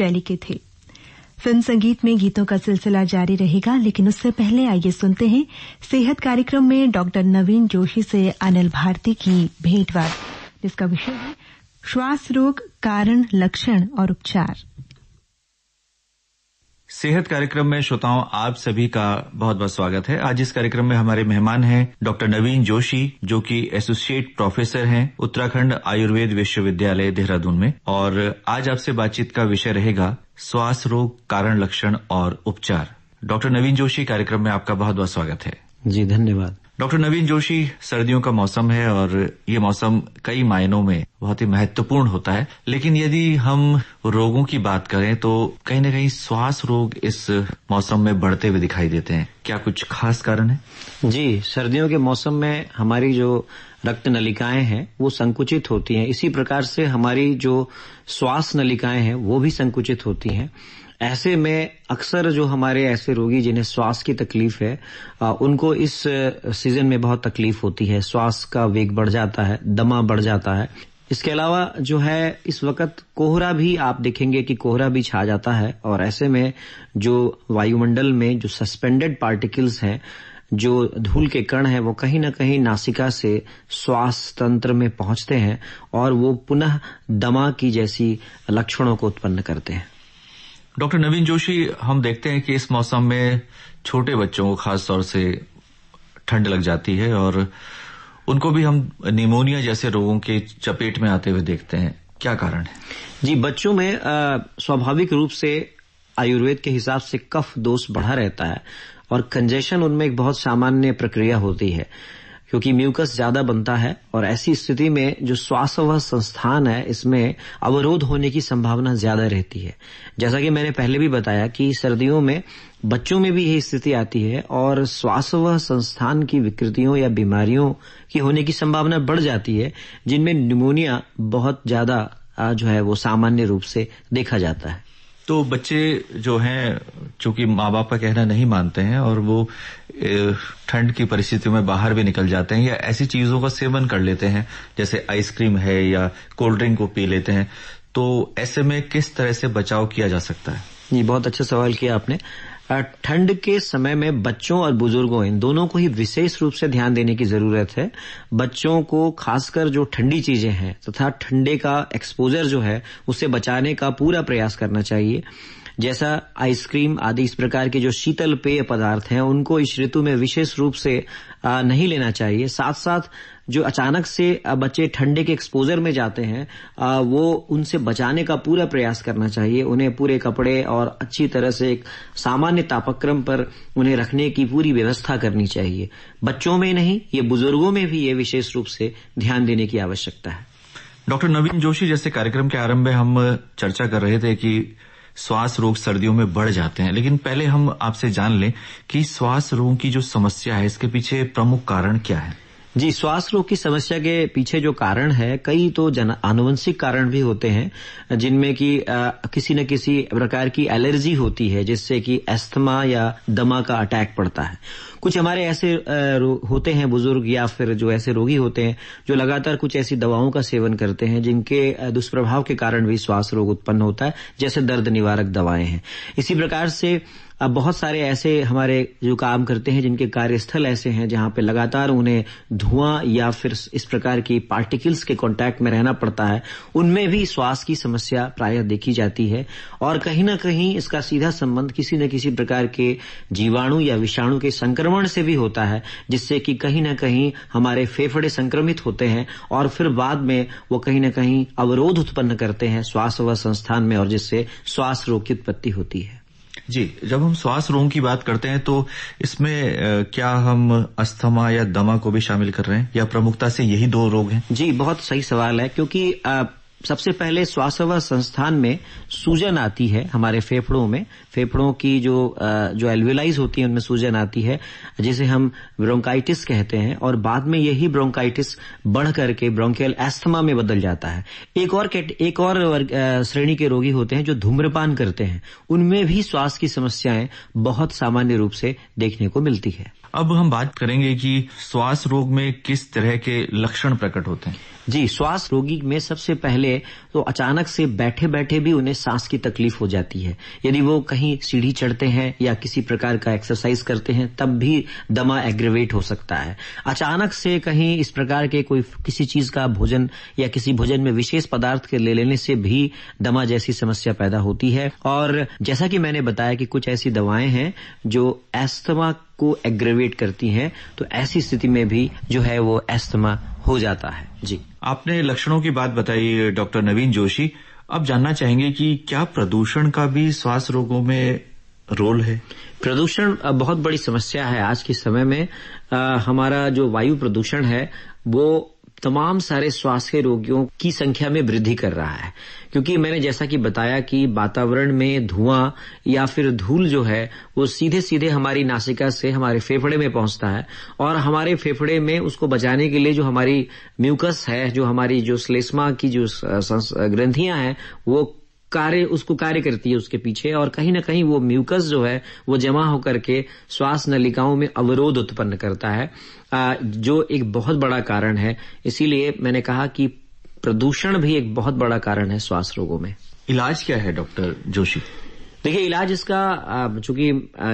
शैली के थे। फिल्म संगीत में गीतों का सिलसिला जारी रहेगा, लेकिन उससे पहले आइए सुनते हैं सेहत कार्यक्रम में डॉक्टर नवीन जोशी से अनिल भारती की भेंटवार्ता, जिसका विषय है श्वास रोग, कारण, लक्षण और उपचार। सेहत कार्यक्रम में श्रोताओं आप सभी का बहुत बहुत स्वागत है। आज इस कार्यक्रम में हमारे मेहमान हैं डॉक्टर नवीन जोशी, जो कि एसोसिएट प्रोफेसर हैं उत्तराखंड आयुर्वेद विश्वविद्यालय देहरादून में, और आज आपसे बातचीत का विषय रहेगा श्वास रोग, कारण, लक्षण और उपचार। डॉक्टर नवीन जोशी, कार्यक्रम में आपका बहुत बहुत स्वागत है। जी धन्यवाद। डॉक्टर नवीन जोशी, सर्दियों का मौसम है और ये मौसम कई मायनों में बहुत ही महत्वपूर्ण होता है, लेकिन यदि हम रोगों की बात करें तो कहीं न कहीं श्वास रोग इस मौसम में बढ़ते हुए दिखाई देते हैं। क्या कुछ खास कारण है? जी, सर्दियों के मौसम में हमारी जो रक्त नलिकाएं हैं वो संकुचित होती हैं। इसी प्रकार से हमारी जो श्वास नलिकाएं हैं वो भी संकुचित होती हैं। ऐसे में अक्सर जो हमारे ऐसे रोगी जिन्हें श्वास की तकलीफ है उनको इस सीजन में बहुत तकलीफ होती है। श्वास का वेग बढ़ जाता है, दमा बढ़ जाता है। इसके अलावा जो है इस वक्त कोहरा भी आप देखेंगे कि कोहरा भी छा जाता है, और ऐसे में जो वायुमंडल में जो सस्पेंडेड पार्टिकल्स हैं, जो धूल के कण हैं, वो कहीं न कहीं नासिका से श्वास तंत्र में पहुंचते हैं और वो पुनः दमा की जैसी लक्षणों को उत्पन्न करते हैं। डॉक्टर नवीन जोशी, हम देखते हैं कि इस मौसम में छोटे बच्चों को खास तौर से ठंड लग जाती है और उनको भी हम निमोनिया जैसे रोगों के चपेट में आते हुए देखते हैं। क्या कारण है? जी, बच्चों में स्वाभाविक रूप से आयुर्वेद के हिसाब से कफ दोष बढ़ा रहता है और कंजेशन उनमें एक बहुत सामान्य प्रक्रिया होती है, क्योंकि म्यूकस ज्यादा बनता है, और ऐसी स्थिति में जो श्वासवह संस्थान है इसमें अवरोध होने की संभावना ज्यादा रहती है। जैसा कि मैंने पहले भी बताया कि सर्दियों में बच्चों में भी यही स्थिति आती है और श्वासवह संस्थान की विकृतियों या बीमारियों की होने की संभावना बढ़ जाती है, जिनमें निमोनिया बहुत ज्यादा जो है वो सामान्य रूप से देखा जाता है। तो बच्चे जो हैं, चूंकि माँ बाप का कहना नहीं मानते हैं और वो ठंड की परिस्थितियों में बाहर भी निकल जाते हैं या ऐसी चीजों का सेवन कर लेते हैं जैसे आइसक्रीम है या कोल्ड ड्रिंक को पी लेते हैं, तो ऐसे में किस तरह से बचाव किया जा सकता है? जी, बहुत अच्छा सवाल किया आपने। ठंड के समय में बच्चों और बुजुर्गों इन दोनों को ही विशेष रूप से ध्यान देने की जरूरत है। बच्चों को खासकर जो ठंडी चीजें हैं तथा ठंडे का एक्सपोजर जो है उससे बचाने का पूरा प्रयास करना चाहिए। जैसा आइसक्रीम आदि इस प्रकार के जो शीतल पेय पदार्थ हैं उनको इस ऋतु में विशेष रूप से नहीं लेना चाहिए। साथ साथ जो अचानक से बच्चे ठंडे के एक्सपोजर में जाते हैं वो उनसे बचाने का पूरा प्रयास करना चाहिए। उन्हें पूरे कपड़े और अच्छी तरह से एक सामान्य तापक्रम पर उन्हें रखने की पूरी व्यवस्था करनी चाहिए। बच्चों में नहीं, ये बुजुर्गों में भी ये विशेष रूप से ध्यान देने की आवश्यकता है। डॉक्टर नवीन जोशी, जैसे कार्यक्रम के आरंभ में हम चर्चा कर रहे थे कि श्वास रोग सर्दियों में बढ़ जाते हैं, लेकिन पहले हम आपसे जान लें कि श्वास रोग की जो समस्या है इसके पीछे प्रमुख कारण क्या है? जी, श्वास रोग की समस्या के पीछे जो कारण है, कई तो आनुवंशिक कारण भी होते हैं, जिनमें कि किसी न किसी प्रकार की एलर्जी होती है जिससे कि अस्थमा या दमा का अटैक पड़ता है। कुछ हमारे ऐसे होते हैं बुजुर्ग या फिर जो ऐसे रोगी होते हैं जो लगातार कुछ ऐसी दवाओं का सेवन करते हैं जिनके दुष्प्रभाव के कारण भी श्वास रोग उत्पन्न होता है, जैसे दर्द निवारक दवाएं हैं। इसी प्रकार से अब बहुत सारे ऐसे हमारे जो काम करते हैं जिनके कार्यस्थल ऐसे हैं जहां पे लगातार उन्हें धुआं या फिर इस प्रकार की पार्टिकल्स के कांटेक्ट में रहना पड़ता है, उनमें भी श्वास की समस्या प्रायः देखी जाती है। और कहीं न कहीं इसका सीधा संबंध किसी न किसी प्रकार के जीवाणु या विषाणु के संक्रमण से भी होता है, जिससे कि कहीं न कहीं हमारे फेफड़े संक्रमित होते हैं और फिर बाद में वो कहीं न कहीं अवरोध उत्पन्न करते हैं श्वासवह संस्थान में, और जिससे श्वास रोग की उत्पत्ति होती है। जी, जब हम श्वास रोग की बात करते हैं तो इसमें क्या हम अस्थमा या दमा को भी शामिल कर रहे हैं या प्रमुखता से यही दो रोग हैं? जी, बहुत सही सवाल है, क्योंकि सबसे पहले श्वासवह संस्थान में सूजन आती है हमारे फेफड़ों में। फेफड़ों की जो एल्विलाइज होती है उनमें सूजन आती है, जिसे हम ब्रोंकाइटिस कहते हैं, और बाद में यही ब्रोंकाइटिस बढ़ करके ब्रोंकियल एस्थमा में बदल जाता है। एक और श्रेणी के रोगी होते हैं जो धूम्रपान करते हैं, उनमें भी श्वास की समस्याएं बहुत सामान्य रूप से देखने को मिलती है। अब हम बात करेंगे कि श्वास रोग में किस तरह के लक्षण प्रकट होते हैं। जी, श्वास रोगी में सबसे पहले तो अचानक से बैठे बैठे भी उन्हें सांस की तकलीफ हो जाती है। यदि वो कहीं सीढ़ी चढ़ते हैं या किसी प्रकार का एक्सरसाइज करते हैं तब भी दमा एग्रेवेट हो सकता है। अचानक से कहीं इस प्रकार के किसी चीज का भोजन या किसी भोजन में विशेष पदार्थ के ले लेने से भी दमा जैसी समस्या पैदा होती है। और जैसा कि मैंने बताया कि कुछ ऐसी दवाएं हैं जो एस्थमा को एग्रेवेट करती हैं, तो ऐसी स्थिति में भी जो है वो एस्थमा हो जाता है। जी, आपने लक्षणों की बात बताई डॉक्टर नवीन जोशी। अब जानना चाहेंगे कि क्या प्रदूषण का भी श्वास रोगों में रोल है? प्रदूषण बहुत बड़ी समस्या है आज के समय में। हमारा जो वायु प्रदूषण है वो तमाम सारे श्वास के रोगियों की संख्या में वृद्धि कर रहा है, क्योंकि मैंने जैसा कि बताया कि वातावरण में धुआं या फिर धूल जो है वो सीधे सीधे हमारी नासिका से हमारे फेफड़े में पहुंचता है, और हमारे फेफड़े में उसको बचाने के लिए जो हमारी म्यूकस है, जो हमारी जो श्लेष्मा की जो ग्रंथियां हैं वो उसको कार्य करती है उसके पीछे, और कहीं ना कहीं वो म्यूकस जो है वो जमा होकर के श्वास नलिकाओं में अवरोध उत्पन्न करता है, जो एक बहुत बड़ा कारण है। इसीलिए मैंने कहा कि प्रदूषण भी एक बहुत बड़ा कारण है श्वास रोगों में। इलाज क्या है डॉक्टर जोशी? देखिए, इलाज इसका चूंकि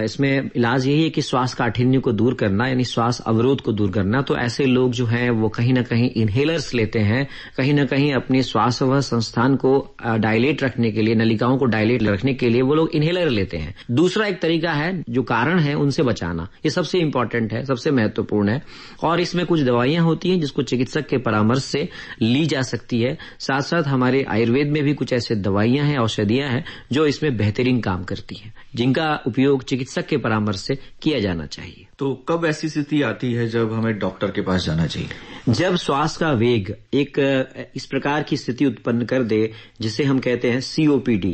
इसमें इलाज यही है कि श्वास काठिन्य को दूर करना, यानी श्वास अवरोध को दूर करना। तो ऐसे लोग जो हैं वो कहीं ना कहीं इनहेलर्स लेते हैं, कहीं ना कहीं अपने श्वास संस्थान को डायलेट रखने के लिए, नलिकाओं को डायलेट रखने के लिए वो लोग इनहेलर लेते हैं। दूसरा एक तरीका है जो कारण है उनसे बचाना, ये सबसे इम्पोर्टेंट है, सबसे महत्वपूर्ण है। और इसमें कुछ दवाइयां होती हैं जिसको चिकित्सक के परामर्श से ली जा सकती है। साथ साथ हमारे आयुर्वेद में भी कुछ ऐसे दवाइयां हैं, औषधियां हैं जो इसमें बेहतरीन काम करती हैं, जिनका उपयोग चिकित्सक के परामर्श से किया जाना चाहिए। तो कब ऐसी स्थिति आती है जब हमें डॉक्टर के पास जाना चाहिए? जब श्वास का वेग एक इस प्रकार की स्थिति उत्पन्न कर दे जिसे हम कहते हैं COPD,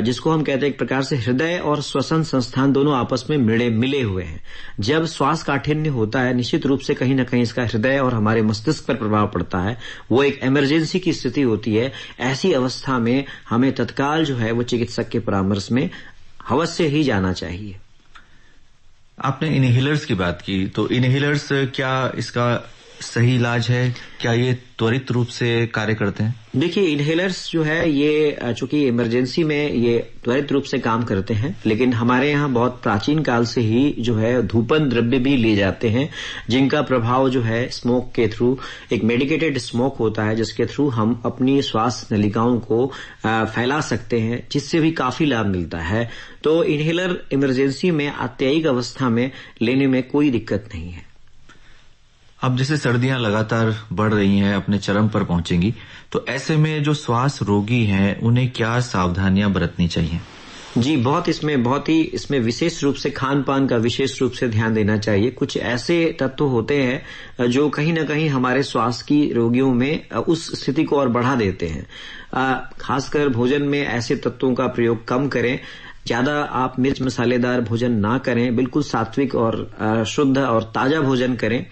जिसको हम कहते हैं एक प्रकार से हृदय और श्वसन संस्थान दोनों आपस में मिले हुए हैं। जब श्वास काठिन्य होता है, निश्चित रूप से कहीं ना कहीं इसका हृदय और हमारे मस्तिष्क पर प्रभाव पड़ता है। वो एक इमरजेंसी की स्थिति होती है। ऐसी अवस्था में हमें तत्काल जो है वो चिकित्सक के परामर्श में अवश्य ही जाना चाहिए। आपने इनहेलर्स की बात की, तो इनहेलर्स क्या इसका सही इलाज है? क्या ये त्वरित रूप से कार्य करते हैं? देखिए, इनहेलर्स जो है ये चूंकि इमरजेंसी में ये त्वरित रूप से काम करते हैं, लेकिन हमारे यहाँ बहुत प्राचीन काल से ही जो है धूपन द्रव्य भी लिए जाते हैं, जिनका प्रभाव जो है स्मोक के थ्रू, एक मेडिकेटेड स्मोक होता है जिसके थ्रू हम अपनी श्वास नलिकाओं को फैला सकते हैं, जिससे भी काफी लाभ मिलता है। तो इनहेलर इमरजेंसी में आत्यायिक अवस्था में लेने में कोई दिक्कत नहीं है। अब जैसे सर्दियां लगातार बढ़ रही हैं, अपने चरम पर पहुंचेंगी, तो ऐसे में जो श्वास रोगी हैं उन्हें क्या सावधानियां बरतनी चाहिए? जी, बहुत ही इसमें विशेष रूप से खान पान का विशेष रूप से ध्यान देना चाहिए। कुछ ऐसे तत्व होते हैं जो कहीं ना कहीं हमारे श्वास की रोगियों में उस स्थिति को और बढ़ा देते हैं। खासकर भोजन में ऐसे तत्वों का प्रयोग कम करें। ज्यादा आप मिर्च मसालेदार भोजन ना करें, बिल्कुल सात्विक और शुद्ध और ताजा भोजन करें।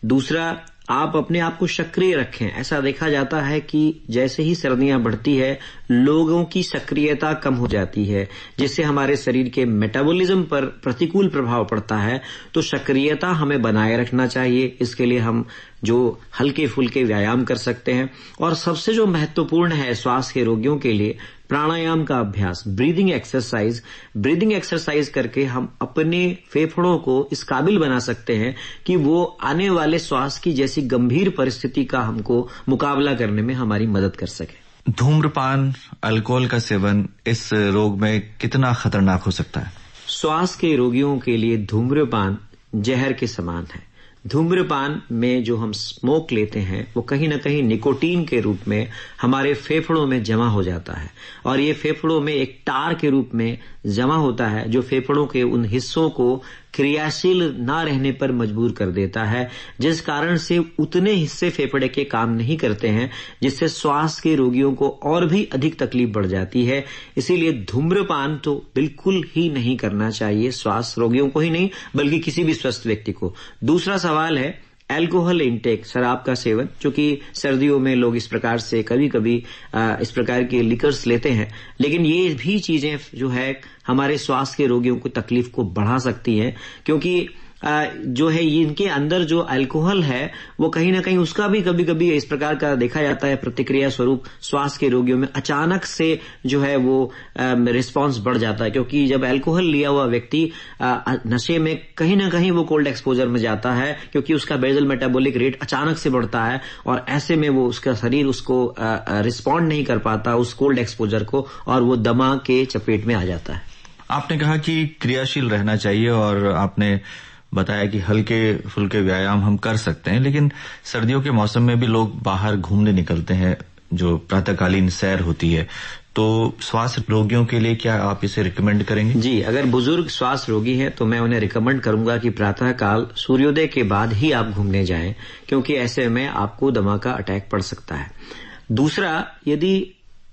दूसरा, आप अपने आप को सक्रिय रखें। ऐसा देखा जाता है कि जैसे ही सर्दियां बढ़ती है लोगों की सक्रियता कम हो जाती है, जिससे हमारे शरीर के मेटाबॉलिज्म पर प्रतिकूल प्रभाव पड़ता है। तो सक्रियता हमें बनाए रखना चाहिए। इसके लिए हम जो हल्के फुल्के व्यायाम कर सकते हैं, और सबसे जो महत्वपूर्ण है श्वास के रोगियों के लिए, प्राणायाम का अभ्यास, ब्रीदिंग एक्सरसाइज करके हम अपने फेफड़ों को इस काबिल बना सकते हैं कि वो आने वाले श्वास की जैसी गंभीर परिस्थिति का हमको मुकाबला करने में हमारी मदद कर सके। धूम्रपान, अल्कोहल का सेवन इस रोग में कितना खतरनाक हो सकता है? श्वास के रोगियों के लिए धूम्रपान जहर के समान है। धूम्रपान में जो हम स्मोक लेते हैं वो कहीं ना कहीं निकोटीन के रूप में हमारे फेफड़ों में जमा हो जाता है, और ये फेफड़ों में एक टार के रूप में जमा होता है जो फेफड़ों के उन हिस्सों को क्रियाशील ना रहने पर मजबूर कर देता है, जिस कारण से उतने हिस्से फेफड़े के काम नहीं करते हैं, जिससे श्वास के रोगियों को और भी अधिक तकलीफ बढ़ जाती है। इसीलिए धूम्रपान तो बिल्कुल ही नहीं करना चाहिए, श्वास रोगियों को ही नहीं बल्कि किसी भी स्वस्थ व्यक्ति को। दूसरा सवाल है अल्कोहल इंटेक, शराब का सेवन, जो कि सर्दियों में लोग इस प्रकार से कभी कभी इस प्रकार के लिकर्स लेते हैं, लेकिन ये भी चीजें जो है हमारे श्वास के रोगियों को तकलीफ को बढ़ा सकती हैं, क्योंकि जो है इनके अंदर जो अल्कोहल है वो कहीं ना कहीं उसका भी कभी कभी इस प्रकार का देखा जाता है प्रतिक्रिया स्वरूप श्वास के रोगियों में अचानक से जो है वो रिस्पांस बढ़ जाता है, क्योंकि जब अल्कोहल लिया हुआ व्यक्ति नशे में कहीं ना कहीं वो कोल्ड एक्सपोजर में जाता है, क्योंकि उसका बेजल मेटाबॉलिक रेट अचानक से बढ़ता है और ऐसे में वो उसका शरीर उसको रिस्पॉन्ड नहीं कर पाता उस कोल्ड एक्सपोजर को और वो दमा के चपेट में आ जाता है। आपने कहा कि क्रियाशील रहना चाहिए और आपने बताया कि हल्के फुल्के व्यायाम हम कर सकते हैं, लेकिन सर्दियों के मौसम में भी लोग बाहर घूमने निकलते हैं, जो प्रातःकालीन सैर होती है, तो श्वास रोगियों के लिए क्या आप इसे रिकमेंड करेंगे? जी, अगर बुजुर्ग श्वास रोगी हैं तो मैं उन्हें रिकमेंड करूंगा कि प्रातःकाल सूर्योदय के बाद ही आप घूमने जाएं, क्योंकि ऐसे में आपको दमा का अटैक पड़ सकता है। दूसरा, यदि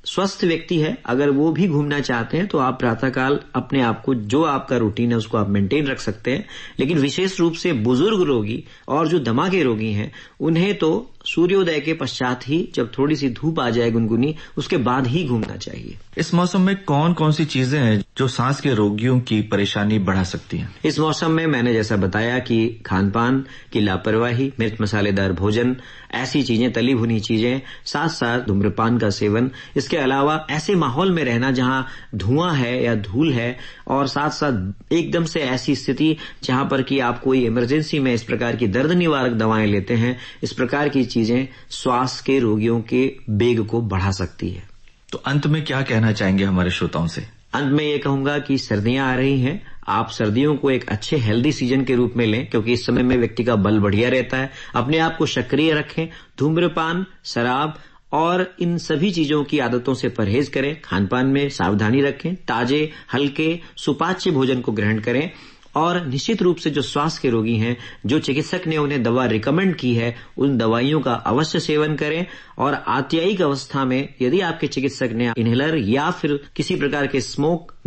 स्वस्थ व्यक्ति है अगर वो भी घूमना चाहते हैं तो आप प्रातःकाल अपने आप को जो आपका रूटीन है उसको आप मेंटेन रख सकते हैं, लेकिन विशेष रूप से बुजुर्ग रोगी और जो दमा के रोगी हैं उन्हें तो सूर्योदय के पश्चात ही, जब थोड़ी सी धूप आ जाए गुनगुनी, उसके बाद ही घूमना चाहिए। इस मौसम में कौन कौन सी चीजें हैं जो सांस के रोगियों की परेशानी बढ़ा सकती हैं? इस मौसम में मैंने जैसा बताया कि खान-पान की लापरवाही, मिर्च मसालेदार भोजन, ऐसी चीजें, तली भुनी चीजें, साथ साथ धूम्रपान का सेवन, इसके अलावा ऐसे माहौल में रहना जहां धुआं है या धूल है, और साथ साथ एकदम से ऐसी स्थिति जहां पर कि आप कोई इमरजेंसी में इस प्रकार की दर्द निवारक दवाएं लेते हैं, इस प्रकार की चीजें श्वास के रोगियों के बेग को बढ़ा सकती है। तो अंत में क्या कहना चाहेंगे हमारे श्रोताओं से? अंत में ये कहूंगा कि सर्दियां आ रही हैं, आप सर्दियों को एक अच्छे हेल्दी सीजन के रूप में लें, क्योंकि इस समय में व्यक्ति का बल बढ़िया रहता है। अपने आप को सक्रिय रखें, धूम्रपान, शराब और इन सभी चीजों की आदतों से परहेज करें, खानपान में सावधानी रखें, ताजे हल्के सुपाच्य भोजन को ग्रहण करें और निश्चित रूप से जो श्वास के रोगी हैं, जो चिकित्सक ने उन्हें दवा रिकमेंड की है, उन दवाइयों का अवश्य सेवन करें। और आत्यायिक अवस्था में यदि आपके चिकित्सक ने इनहेलर या फिर किसी प्रकार के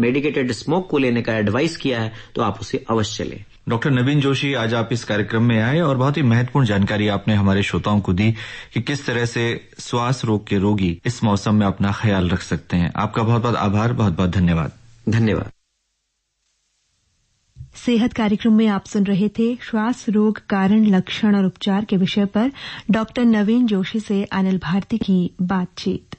मेडिकेटेड स्मोक को लेने का एडवाइस किया है तो आप उसे अवश्य लें। डॉक्टर नवीन जोशी, आज आप इस कार्यक्रम में आए और बहुत ही महत्वपूर्ण जानकारी आपने हमारे श्रोताओं को दी कि किस तरह से श्वास रोग के रोगी इस मौसम में अपना ख्याल रख सकते हैं। आपका बहुत बहुत आभार, बहुत बहुत धन्यवाद। धन्यवाद। सेहत कार्यक्रम में आप सुन रहे थे श्वास रोग कारण, लक्षण और उपचार के विषय पर डॉक्टर नवीन जोशी से अनिल भारती की बातचीत।